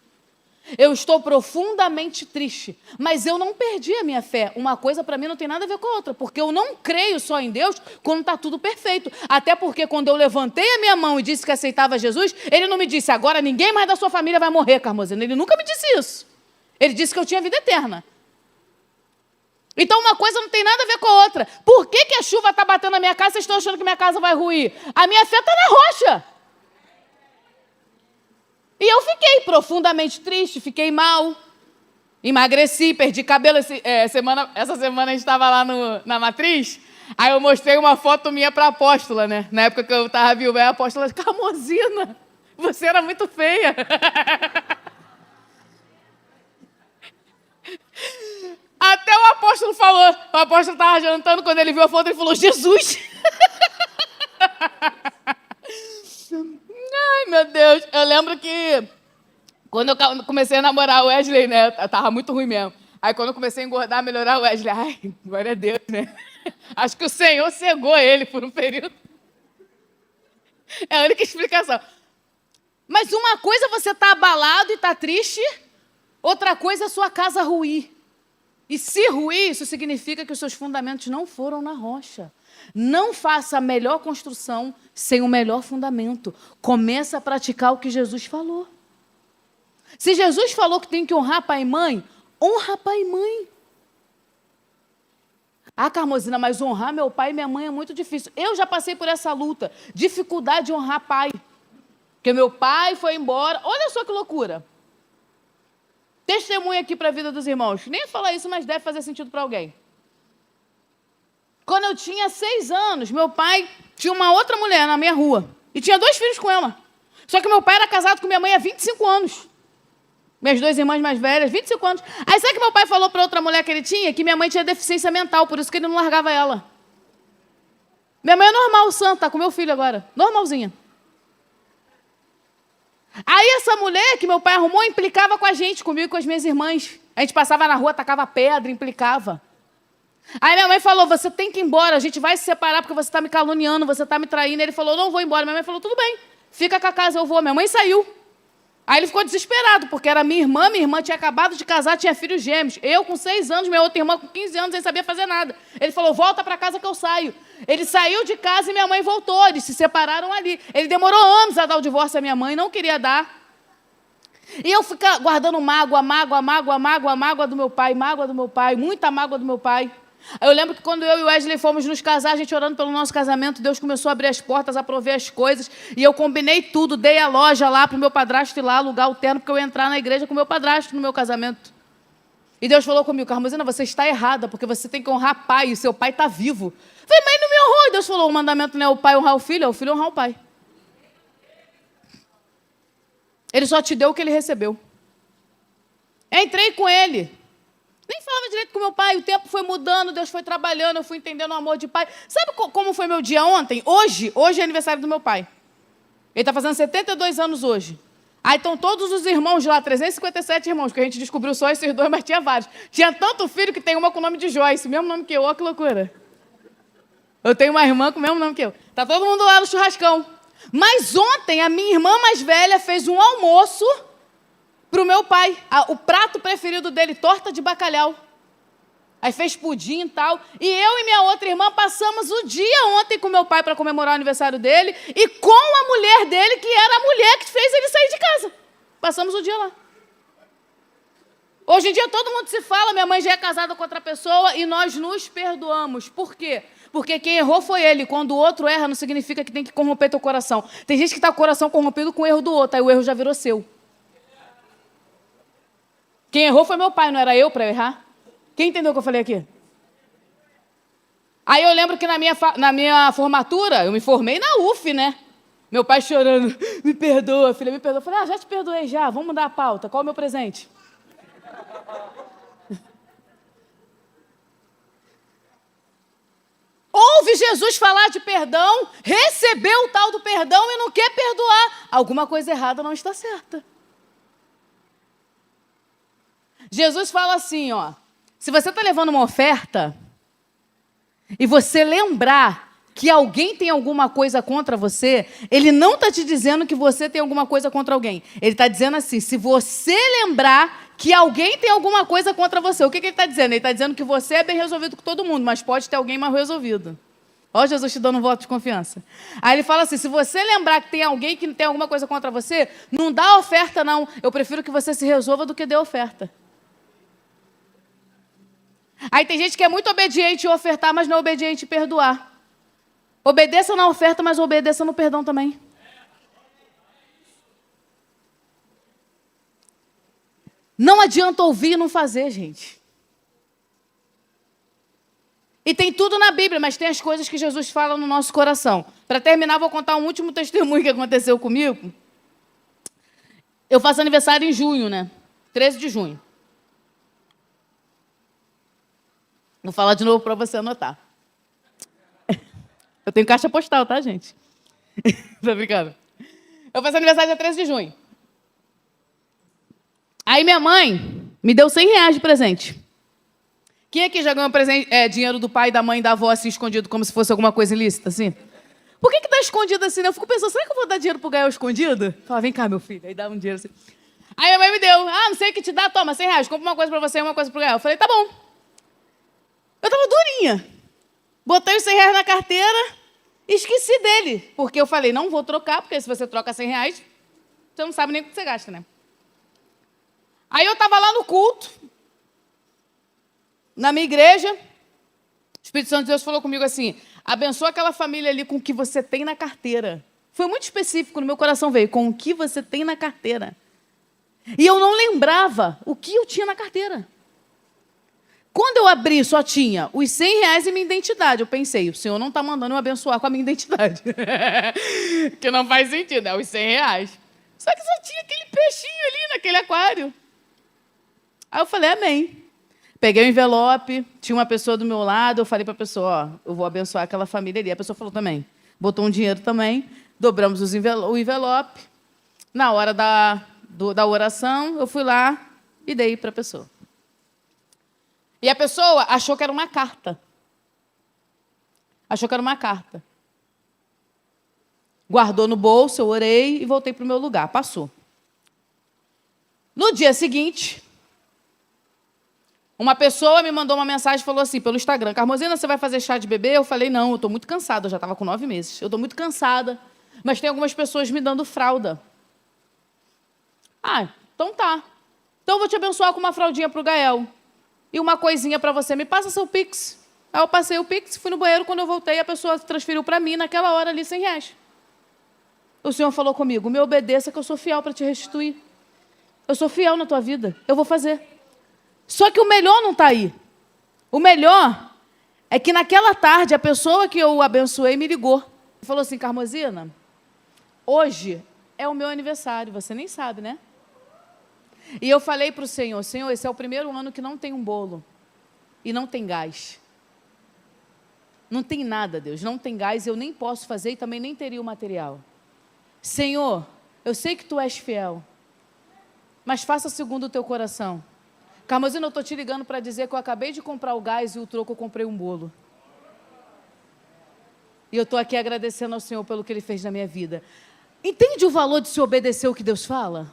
Eu estou profundamente triste, mas eu não perdi a minha fé. Uma coisa para mim não tem nada a ver com a outra, porque eu não creio só em Deus quando está tudo perfeito. Até porque quando eu levantei a minha mão e disse que aceitava Jesus, ele não me disse, agora ninguém mais da sua família vai morrer, Carmozina. Ele nunca me disse isso. Ele disse que eu tinha vida eterna. Então uma coisa não tem nada a ver com a outra. Por que a chuva está batendo na minha casa e vocês estão achando que minha casa vai ruir? A minha fé está na rocha. E eu fiquei profundamente triste, fiquei mal, emagreci, perdi cabelo. Essa semana a gente estava lá na Matriz, aí eu mostrei uma foto minha para a apóstola, né? Na época que eu estava viúva, a apóstola disse, Carmozina, você era muito feia. Até o apóstolo estava jantando, quando ele viu a foto, ele falou, Jesus! Ai, meu Deus, eu lembro que quando eu comecei a namorar o Wesley, né, tava muito ruim mesmo. Aí quando eu comecei a engordar, melhorar o Wesley, ai, glória a Deus, né? Acho que o Senhor cegou ele por um período. É a única explicação. Mas uma coisa é você estar abalado e estar triste, outra coisa é a sua casa ruir. E se ruir, isso significa que os seus fundamentos não foram na rocha. Não faça a melhor construção sem o melhor fundamento. Começa a praticar o que Jesus falou. Se Jesus falou que tem que honrar pai e mãe, honra pai e mãe. Ah, Carmozina, mas honrar meu pai e minha mãe é muito difícil. Eu já passei por essa luta, dificuldade de honrar pai. Porque meu pai foi embora. Olha só que loucura. Testemunha aqui para a vida dos irmãos. Nem falar isso, mas deve fazer sentido para alguém. Quando eu tinha 6 anos, meu pai tinha uma outra mulher na minha rua. E tinha 2 filhos com ela. Só que meu pai era casado com minha mãe há 25 anos. Minhas 2 irmãs mais velhas, 25 anos. Aí sabe que meu pai falou para outra mulher que ele tinha? Que minha mãe tinha deficiência mental, por isso que ele não largava ela. Minha mãe é normal, santa, tá com meu filho agora. Normalzinha. Aí essa mulher que meu pai arrumou implicava com a gente, comigo e com as minhas irmãs. A gente passava na rua, tacava pedra, implicava. Aí minha mãe falou, você tem que ir embora, a gente vai se separar porque você está me caluniando, você está me traindo. Ele falou, não vou embora. Minha mãe falou, tudo bem, fica com a casa, eu vou. Minha mãe saiu. Aí ele ficou desesperado, porque era minha irmã tinha acabado de casar, tinha filhos gêmeos. Eu com 6 anos, minha outra irmã com 15 anos, sem saber fazer nada. Ele falou, volta para casa que eu saio. Ele saiu de casa e minha mãe voltou, eles se separaram ali. Ele demorou anos a dar o divórcio à minha mãe, não queria dar. E eu ficava guardando mágoa do meu pai, muita mágoa do meu pai. Eu lembro que quando eu e o Wesley fomos nos casar, a gente orando pelo nosso casamento, Deus começou a abrir as portas, a prover as coisas, e eu combinei tudo, dei a loja lá para o meu padrasto ir lá alugar o terno, porque eu ia entrar na igreja com o meu padrasto no meu casamento. E Deus falou comigo, Carmozina, você está errada, porque você tem que honrar pai, e seu pai está vivo. Eu falei, mas ele não me honrou. E Deus falou, o mandamento não é o pai honrar o filho, é o filho honrar o pai. Ele só te deu o que ele recebeu. Entrei com ele. Nem falava direito com meu pai, o tempo foi mudando, Deus foi trabalhando, eu fui entendendo o amor de pai. Sabe como foi meu dia ontem? Hoje é aniversário do meu pai. Ele está fazendo 72 anos hoje. Aí estão todos os irmãos de lá, 357 irmãos, que a gente descobriu só esses 2, mas tinha vários. Tinha tanto filho que tem uma com o nome de Joyce, mesmo nome que eu, olha que loucura. Eu tenho uma irmã com o mesmo nome que eu. Tá todo mundo lá no churrascão. Mas ontem a minha irmã mais velha fez um almoço pro meu pai. O prato preferido dele, torta de bacalhau. Aí fez pudim e tal. E eu e minha outra irmã passamos o dia ontem com meu pai para comemorar o aniversário dele e com a mulher dele, que era a mulher que fez ele sair de casa. Passamos o dia lá. Hoje em dia todo mundo se fala, minha mãe já é casada com outra pessoa e nós nos perdoamos. Por quê? Porque quem errou foi ele. Quando o outro erra, não significa que tem que corromper teu coração. Tem gente que está com o coração corrompido com o erro do outro, aí o erro já virou seu. Quem errou foi meu pai, não era eu para errar? Quem entendeu o que eu falei aqui? Aí eu lembro que na minha formatura, eu me formei na UF, né? Meu pai chorando, me perdoa, filha, me perdoa. Eu falei, já te perdoei já, vamos mudar a pauta. Qual é o meu presente? Ouve Jesus falar de perdão, recebeu o tal do perdão e não quer perdoar. Alguma coisa errada não está certa. Jesus fala assim, ó. Se você está levando uma oferta e você lembrar que alguém tem alguma coisa contra você, ele não está te dizendo que você tem alguma coisa contra alguém. Ele está dizendo assim, se você lembrar que alguém tem alguma coisa contra você, o que ele está dizendo? Ele está dizendo que você é bem resolvido com todo mundo, mas pode ter alguém mal resolvido. Ó, Jesus te dando um voto de confiança. Aí ele fala assim, se você lembrar que tem alguém que tem alguma coisa contra você, não dá oferta não. Eu prefiro que você se resolva do que dê oferta. Aí tem gente que é muito obediente em ofertar, mas não é obediente em perdoar. Obedeça na oferta, mas obedeça no perdão também. Não adianta ouvir e não fazer, gente. E tem tudo na Bíblia, mas tem as coisas que Jesus fala no nosso coração. Para terminar, vou contar um último testemunho que aconteceu comigo. Eu faço aniversário em junho, né? 13 de junho. Vou falar de novo para você anotar. Eu tenho caixa postal, tá, gente? Tô brincando. Eu faço aniversário dia 13 de junho. Aí minha mãe me deu R$100 de presente. Quem aqui já ganhou dinheiro do pai, da mãe e da avó assim escondido, como se fosse alguma coisa ilícita, assim? Por que tá escondido assim, né? Eu fico pensando, será que eu vou dar dinheiro pro Gael escondido? Fala, vem cá, meu filho. Aí dá um dinheiro assim. Aí minha mãe me deu. Não sei o que te dá, toma, R$100. Compra uma coisa pra você e uma coisa pro Gael. Eu falei, tá bom. Eu tava durinha. Botei os R$100 na carteira e esqueci dele. Porque eu falei, não vou trocar, porque se você troca R$100, você não sabe nem o que você gasta, né? Aí eu tava lá no culto, na minha igreja, o Espírito Santo de Deus falou comigo assim, abençoa aquela família ali com o que você tem na carteira. Foi muito específico, no meu coração veio, com o que você tem na carteira. E eu não lembrava o que eu tinha na carteira. Quando eu abri, só tinha os R$100 e minha identidade. Eu pensei, o Senhor não está mandando eu abençoar com a minha identidade. Que não faz sentido, é os R$100. Só que só tinha aquele peixinho ali naquele aquário. Aí eu falei, amém. Peguei o envelope, tinha uma pessoa do meu lado, eu falei para a pessoa, ó, eu vou abençoar aquela família ali. A pessoa falou também, botou um dinheiro também, dobramos o envelope. Na hora da oração, eu fui lá e dei para a pessoa. E a pessoa achou que era uma carta. Achou que era uma carta. Guardou no bolso, eu orei e voltei para o meu lugar. Passou. No dia seguinte, uma pessoa me mandou uma mensagem e falou assim, pelo Instagram, Carmozina, você vai fazer chá de bebê? Eu falei, não, eu estou muito cansada, eu já estava com 9 meses. Eu estou muito cansada, mas tem algumas pessoas me dando fralda. Então tá. Então eu vou te abençoar com uma fraldinha para o Gael. E uma coisinha para você, me passa seu Pix. Aí eu passei o Pix, fui no banheiro, quando eu voltei, a pessoa transferiu para mim, naquela hora ali, R$100. O Senhor falou comigo, me obedeça que eu sou fiel para te restituir. Eu sou fiel na tua vida, eu vou fazer. Só que o melhor não está aí. O melhor é que naquela tarde, a pessoa que eu abençoei me ligou. E falou assim, Carmozina, hoje é o meu aniversário, você nem sabe, né? E eu falei para o Senhor, Senhor, esse é o primeiro ano que não tem um bolo e não tem gás. Não tem nada, Deus, não tem gás, eu nem posso fazer e também nem teria o material. Senhor, eu sei que Tu és fiel, mas faça segundo o Teu coração. Carmozina, eu estou te ligando para dizer que eu acabei de comprar o gás e o troco eu comprei um bolo. E eu estou aqui agradecendo ao Senhor pelo que Ele fez na minha vida. Entende o valor de se obedecer o que Deus fala?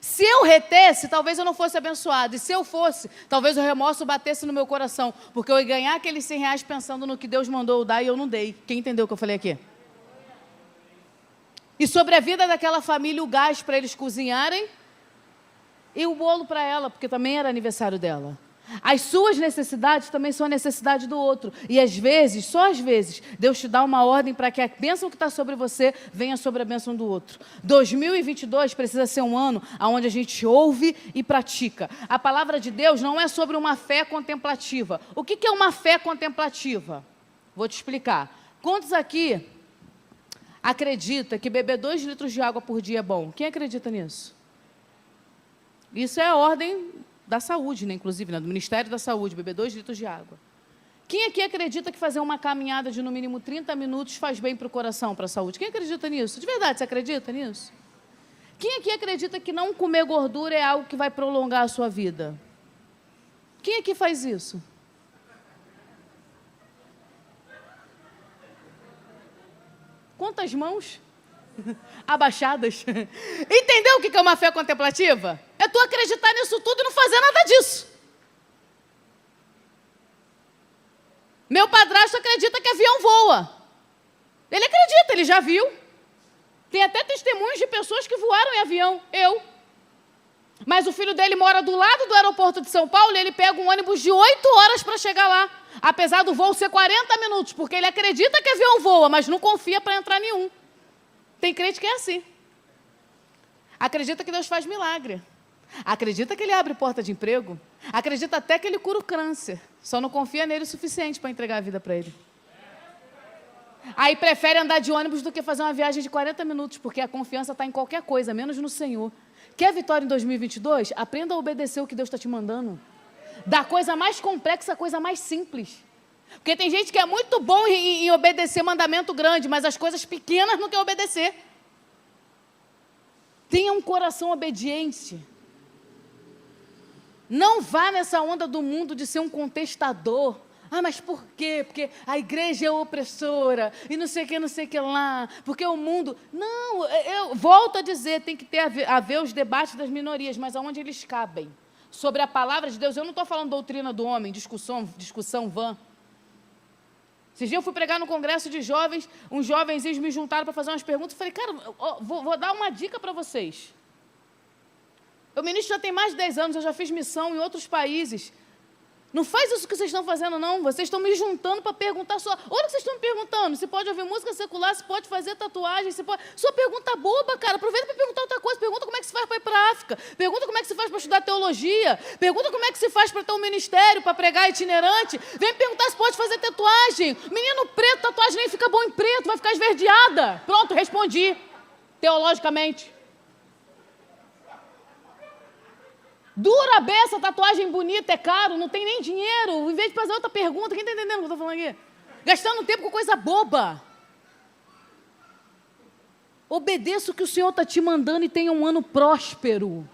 Se eu retesse, talvez eu não fosse abençoado. E se eu fosse, talvez o remorso batesse no meu coração. Porque eu ia ganhar aqueles R$100 pensando no que Deus mandou eu dar e eu não dei. Quem entendeu o que eu falei aqui? E sobre a vida daquela família, o gás para eles cozinharem e o bolo para ela, porque também era aniversário dela. As suas necessidades também são a necessidade do outro. E às vezes, só às vezes, Deus te dá uma ordem para que a bênção que está sobre você venha sobre a bênção do outro. 2022 precisa ser um ano onde a gente ouve e pratica. A palavra de Deus não é sobre uma fé contemplativa. O que é uma fé contemplativa? Vou te explicar. Quantos aqui acredita que beber 2 litros de água por dia é bom? Quem acredita nisso? Isso é a ordem da saúde, né? Inclusive, né? Do Ministério da Saúde, beber 2 litros de água. Quem aqui acredita que fazer uma caminhada de no mínimo 30 minutos faz bem para o coração, para a saúde? Quem acredita nisso? De verdade, você acredita nisso? Quem aqui acredita que não comer gordura é algo que vai prolongar a sua vida? Quem aqui faz isso? Quantas mãos? Abaixadas. Entendeu o que é uma fé contemplativa? É tu acreditar nisso tudo e não fazer nada disso. Meu padrasto acredita que avião voa. Ele acredita, ele já viu. Tem até testemunhos de pessoas que voaram em avião. Eu. Mas o filho dele mora do lado do aeroporto de São Paulo e ele pega um ônibus de 8 horas para chegar lá. Apesar do voo ser 40 minutos, porque ele acredita que avião voa, mas não confia para entrar nenhum. Tem crente que é assim. Acredita que Deus faz milagre. Acredita que Ele abre porta de emprego. Acredita até que Ele cura o câncer. Só não confia nele o suficiente para entregar a vida para Ele. Aí prefere andar de ônibus do que fazer uma viagem de 40 minutos, porque a confiança está em qualquer coisa, menos no Senhor. Quer vitória em 2022? Aprenda a obedecer o que Deus está te mandando. Da coisa mais complexa à coisa mais simples. Porque tem gente que é muito bom em obedecer mandamento grande, mas as coisas pequenas não quer obedecer. Tenha um coração obediente. Não vá nessa onda do mundo de ser um contestador. Ah, mas por quê? Porque a igreja é opressora e não sei o que lá. Porque o mundo... Não, eu volto a dizer, tem que ter a ver os debates das minorias, mas aonde eles cabem. Sobre a palavra de Deus, eu não estou falando doutrina do homem, discussão vã. Esses dias eu fui pregar no congresso de jovens, uns jovenzinhos me juntaram para fazer umas perguntas, eu falei, cara, vou dar uma dica para vocês. Eu ministro já tem mais de 10 anos, eu já fiz missão em outros países. Não faz isso que vocês estão fazendo, não. Vocês estão me juntando para perguntar só. Olha o que vocês estão me perguntando. Se pode ouvir música secular, se pode fazer tatuagem, se pode... Sua pergunta boba, cara. Aproveita para perguntar outra coisa. Pergunta como é que se faz para ir para a África. Pergunta como é que se faz para estudar teologia. Pergunta como é que se faz para ter um ministério, para pregar itinerante. Vem me perguntar se pode fazer tatuagem. Menino preto, tatuagem nem fica bom em preto, vai ficar esverdeada. Pronto, respondi. Teologicamente. Dura a beça, tatuagem bonita, é caro, não tem nem dinheiro. Em vez de fazer outra pergunta, quem está entendendo o que eu estou falando aqui? Gastando tempo com coisa boba. Obedeça o que o Senhor está te mandando e tenha um ano próspero.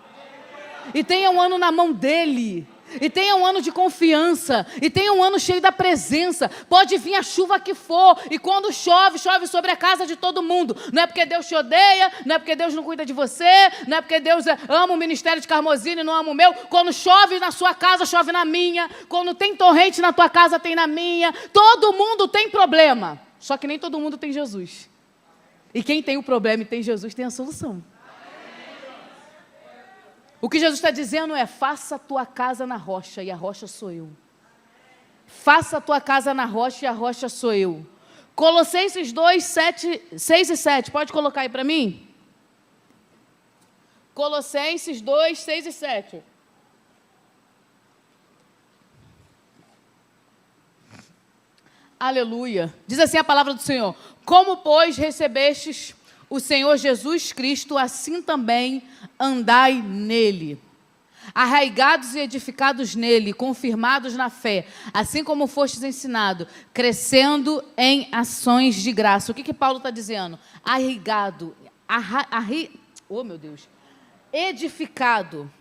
E tenha um ano na mão dEle. E tenha um ano de confiança. E tenha um ano cheio da presença. Pode vir a chuva que for. E quando chove, chove sobre a casa de todo mundo. Não é porque Deus te odeia. Não é porque Deus não cuida de você. Não é porque Deus ama o ministério de Carmozine e não ama o meu. Quando chove na sua casa, chove na minha. Quando tem torrente na tua casa, tem na minha. Todo mundo tem problema. Só que nem todo mundo tem Jesus. E quem tem o problema e tem Jesus tem a solução. O que Jesus está dizendo é, faça a tua casa na rocha e a rocha sou eu. Faça a tua casa na rocha e a rocha sou eu. Colossenses 2, 6 e 7. Pode colocar aí para mim? Colossenses 2, 6 e 7. Aleluia. Diz assim a palavra do Senhor. Como, pois, recebestes o Senhor Jesus Cristo, assim também andai nele. Arraigados e edificados nele, confirmados na fé, assim como fostes ensinado, crescendo em ações de graça. O que Paulo está dizendo? Arraigado, oh meu Deus, edificado,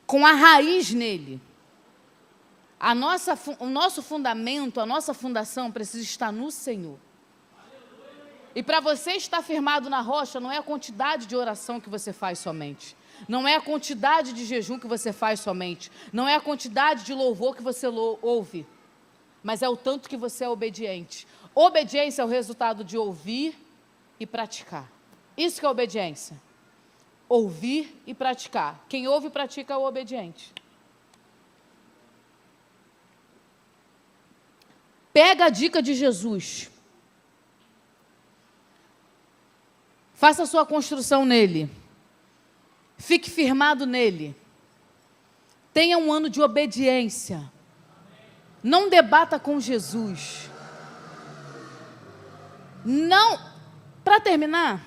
com a raiz nele. o nosso fundamento, a nossa fundação precisa estar no Senhor. E para você estar firmado na rocha, não é a quantidade de oração que você faz somente. Não é a quantidade de jejum que você faz somente. Não é a quantidade de louvor que você ouve. Mas é o tanto que você é obediente. Obediência é o resultado de ouvir e praticar. Isso que é obediência. Ouvir e praticar. Quem ouve e pratica é o obediente. Pega a dica de Jesus. Faça a sua construção nele. Fique firmado nele. Tenha um ano de obediência. Não debata com Jesus. Não. Para terminar,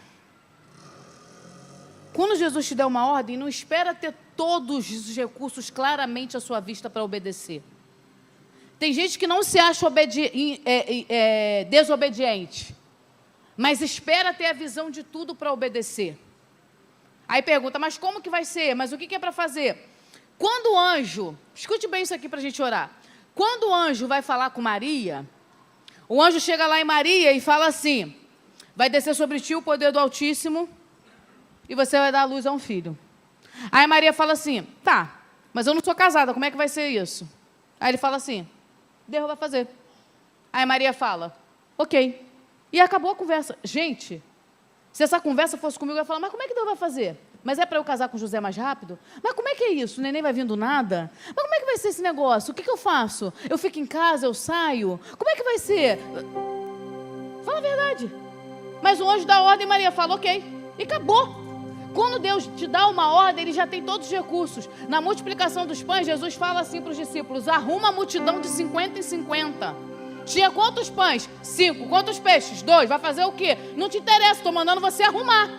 quando Jesus te der uma ordem, não espera ter todos os recursos claramente à sua vista para obedecer. Tem gente que não se acha desobediente, mas espera ter a visão de tudo para obedecer. Aí pergunta, mas como que vai ser? Mas o que é para fazer? Quando o anjo, escute bem isso aqui para a gente orar. Quando o anjo vai falar com Maria, o anjo chega lá em Maria e fala assim, vai descer sobre ti o poder do Altíssimo e você vai dar à luz a um filho. Aí Maria fala assim, tá, mas eu não sou casada, como é que vai ser isso? Aí ele fala assim, Deus vai fazer. Aí Maria fala, ok. E acabou a conversa. Gente, se essa conversa fosse comigo, eu ia falar, mas como é que Deus vai fazer? Mas é para eu casar com José mais rápido? Mas como é que é isso? O neném vai vir do nada? Mas como é que vai ser esse negócio? O que eu faço? Eu fico em casa, eu saio? Como é que vai ser? Fala a verdade. Mas o anjo dá ordem e Maria fala, ok. E acabou. Quando Deus te dá uma ordem, Ele já tem todos os recursos. Na multiplicação dos pães, Jesus fala assim para os discípulos, arruma a multidão de 50 em 50. Tinha quantos pães? 5. Quantos peixes? 2. Vai fazer o quê? Não te interessa, estou mandando você arrumar.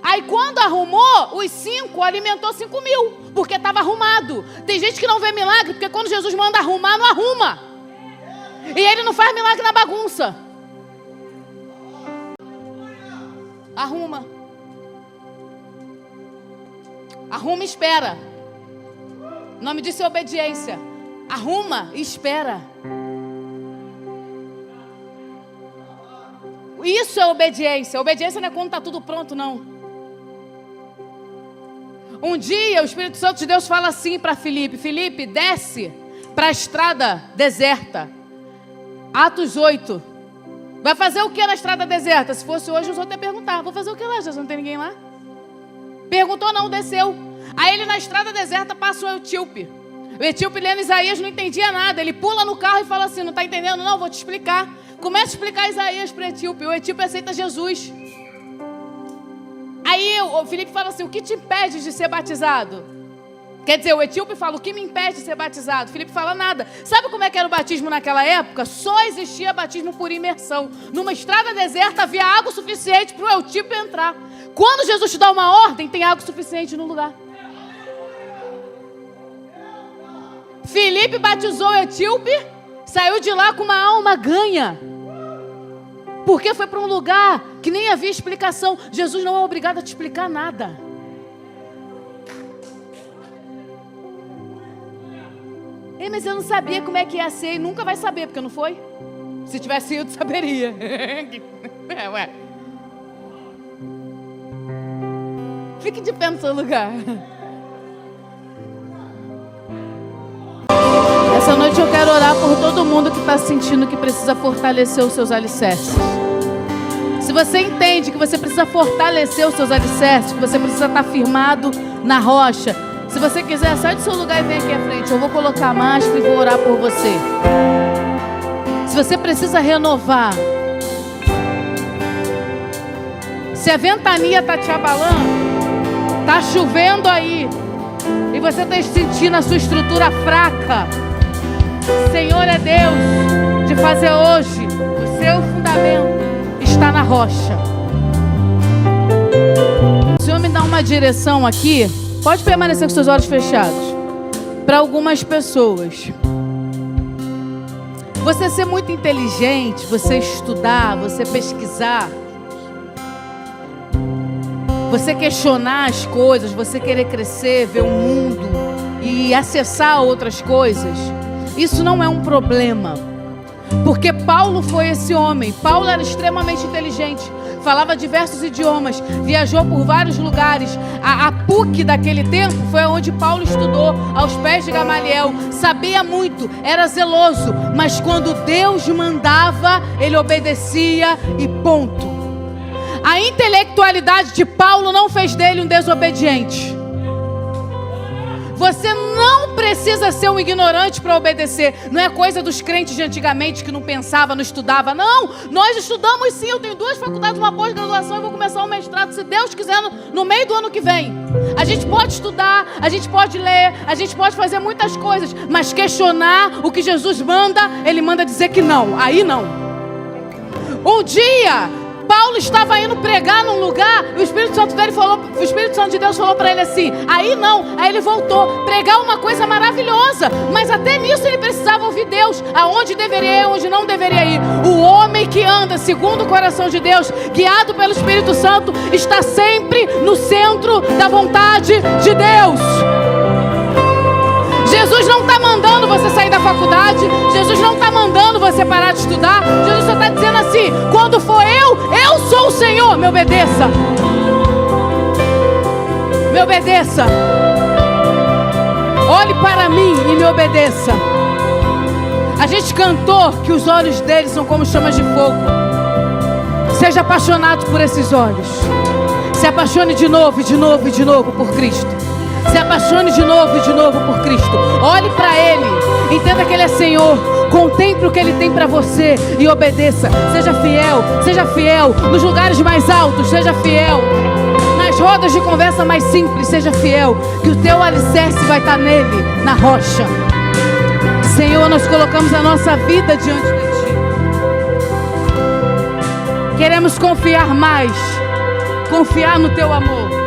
Aí quando arrumou, os 5 alimentou 5.000, porque estava arrumado. Tem gente que não vê milagre, porque quando Jesus manda arrumar, não arruma. E Ele não faz milagre na bagunça. Arruma. Arruma e espera. O nome disso é obediência. Arruma e espera. Isso é obediência. Obediência não é quando está tudo pronto, não. Um dia o Espírito Santo de Deus fala assim para Filipe, Filipe, desce para a estrada deserta. Atos 8. Vai fazer o que na estrada deserta? Se fosse hoje, eu só até perguntar. Vou fazer o que lá? Já não tem ninguém lá? Perguntou não, desceu. Aí ele na estrada deserta passa o etíope. O etíope lendo Isaías não entendia nada. Ele pula no carro e fala assim, não está entendendo? Não, vou te explicar. Começa a explicar Isaías para o etíope. O etíope aceita Jesus. Aí o Filipe fala assim, o que te impede de ser batizado? Quer dizer, o etíope fala, o que me impede de ser batizado? Filipe fala, nada. Sabe como é que era o batismo naquela época? Só existia batismo por imersão. Numa estrada deserta havia água suficiente para o etíope entrar. Quando Jesus te dá uma ordem, tem água suficiente no lugar. Filipe batizou o etíope, saiu de lá com uma alma ganha. Porque foi para um lugar que nem havia explicação. Jesus não é obrigado a te explicar nada. Ei, mas eu não sabia como é que ia ser. E nunca vai saber, porque não foi. Se tivesse ido, saberia. Ué. Fique de pé no seu lugar. Essa noite eu quero orar por todo mundo que está sentindo que precisa fortalecer os seus alicerces. Se você entende que você precisa fortalecer os seus alicerces, que você precisa estar firmado na rocha, se você quiser, sai do seu lugar e vem aqui à frente. Eu vou colocar a máscara e vou orar por você. Se você precisa renovar, se a ventania está te abalando, está chovendo aí, e você está sentindo a sua estrutura fraca, o Senhor é Deus de fazer hoje o seu fundamento está na rocha. O Senhor me dá uma direção aqui. Pode permanecer com seus olhos fechados. Para algumas pessoas, você ser muito inteligente, você estudar, você pesquisar, você questionar as coisas, você querer crescer, ver o mundo, e acessar outras coisas, isso não é um problema. Porque Paulo foi esse homem. Paulo era extremamente inteligente, falava diversos idiomas, viajou por vários lugares. A PUC daquele tempo foi onde Paulo estudou, aos pés de Gamaliel. Sabia muito, era zeloso, mas quando Deus mandava, ele obedecia e ponto. A intelectualidade de Paulo não fez dele um desobediente. Você não precisa ser um ignorante para obedecer. Não é coisa dos crentes de antigamente que não pensava, não estudava. Não, nós estudamos sim. Eu tenho 2 faculdades, uma pós-graduação e vou começar um mestrado, se Deus quiser, no meio do ano que vem. A gente pode estudar, a gente pode ler, a gente pode fazer muitas coisas, mas questionar o que Jesus manda, ele manda dizer que não. Aí não. Um dia Paulo estava indo pregar num lugar, o Espírito Santo de Deus falou para ele assim, aí não, aí ele voltou, pregar uma coisa maravilhosa, mas até nisso ele precisava ouvir Deus, aonde deveria ir, onde não deveria ir. O homem que anda segundo o coração de Deus, guiado pelo Espírito Santo, está sempre no centro da vontade de Deus. Jesus não está mandando você sair da faculdade, Jesus não está mandando você parar de estudar, Jesus só está dizendo assim, quando for eu sou o Senhor, me obedeça. Me obedeça. Olhe para mim e me obedeça. A gente cantou que os olhos dele são como chamas de fogo. Seja apaixonado por esses olhos. Se apaixone de novo, e de novo, e de novo por Cristo. Se apaixone de novo e de novo por Cristo. Olhe para Ele. Entenda que Ele é Senhor. Contemple o que Ele tem para você e obedeça. Seja fiel. Seja fiel. Nos lugares mais altos, seja fiel. Nas rodas de conversa mais simples, seja fiel. Que o teu alicerce vai estar nele, na rocha. Senhor, nós colocamos a nossa vida diante de Ti. Queremos confiar mais. Confiar no Teu amor.